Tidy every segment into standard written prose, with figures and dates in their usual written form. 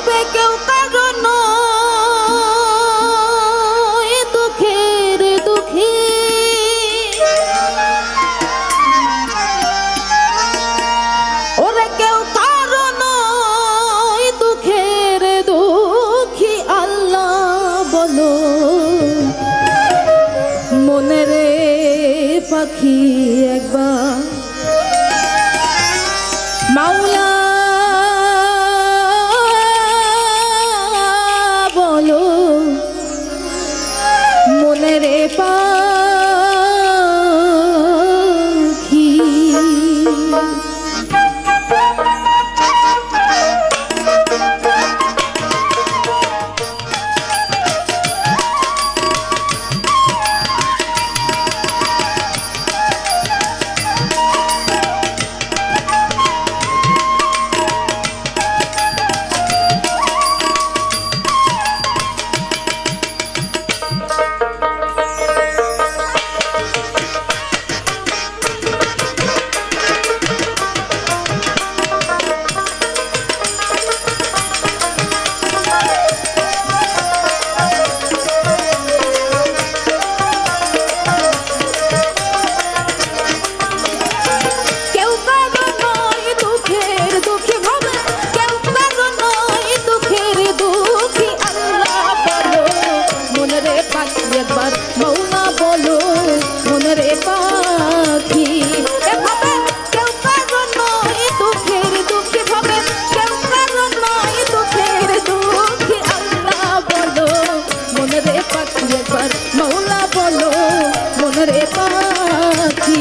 হবে কেউ কারণ দুঃখের দুঃখী, ওরে কেউ কারণ দুঃখের দুঃখী। আল্লাহ বলো মনের পাখি একবার মাওলা বলো মনের পাখি। একবার মৌলা বলো মনের পাখি। এভাবে কেউ কারণ নয় দুঃখের দুঃখী, ভাবে কেউ কারণ নয় দুঃখের দুঃখী। আল্লাহ বলো মনের পাখি একবার মৌলা বলো মনের পাখি।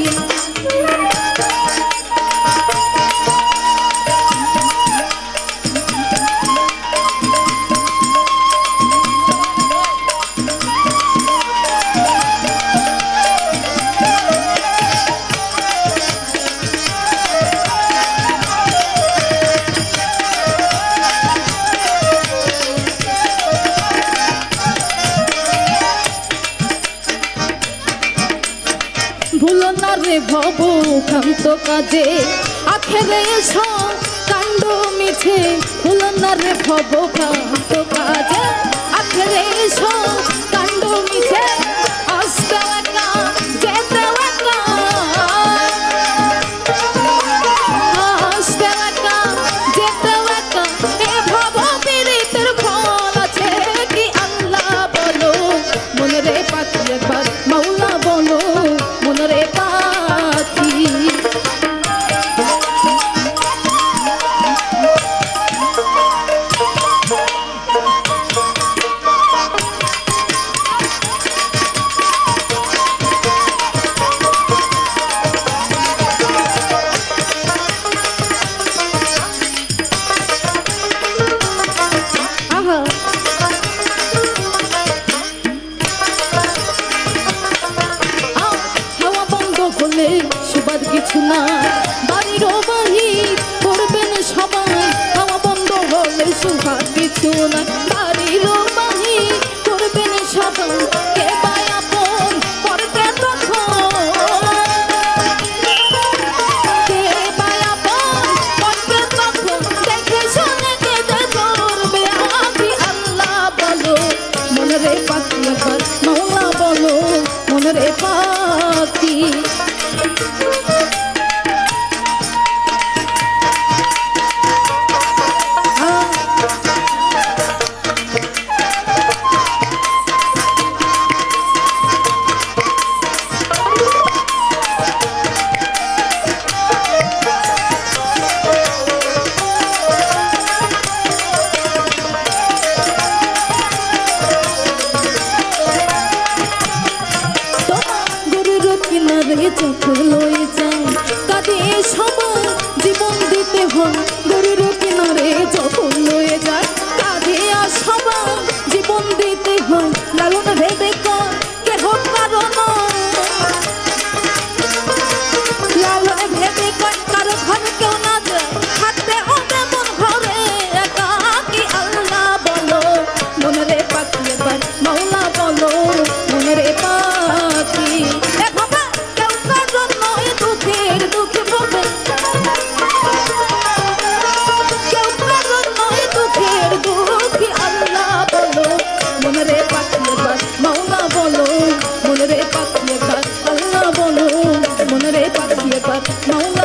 ভুলো না রে ভব ক্ষান্ত কাজে আখেরে এসো কাণ্ড মিছে। ভুলো না রে ভব ক্ষান্ত কাজে আখেরে এসো কাণ্ড মিছে। আসতে একা যেতে একা, আসতে একা যেতে একা, এ ভব পীড়িতের ফল আছে কি। আল্লাহ বলো মনের পাখি একবার মাওলা বলো মনের পাখি। সুবাদ কিছু না বাড়ির বাহির করবেন সবাই। হাওয়া বন্ধ হলে সুবাদ কিছু না বাড়ির বাহির করবেন সবাই। কে পায় আপন পরকে তখন, কে পায় আপন পরকে তখন, দেখে শুনে কেঁদে ধরবে আখি। আল্লাহ বলো মনের পাখি একবার মাওলা বলো মনের পাখি। চোখ লয়ে যায় কাঁদে সবাই জীবন দিতে হয়। গরুর কিনারে যখন লয়ে যায় কাঁদে আর সবাই জীবন দিতে হয়। লালন ভেবে কর কেহ কারণ, লালন ভেবে কর কারো ঘরে কেউ না যায়, থাকতে হবে মন ঘরে একা কি। আল্লাহ বলো মনের পাখি একবার মাওলা বলো মনের পাখি। কেউ কারণ নয় দুঃখের দুঃখী, মাওলা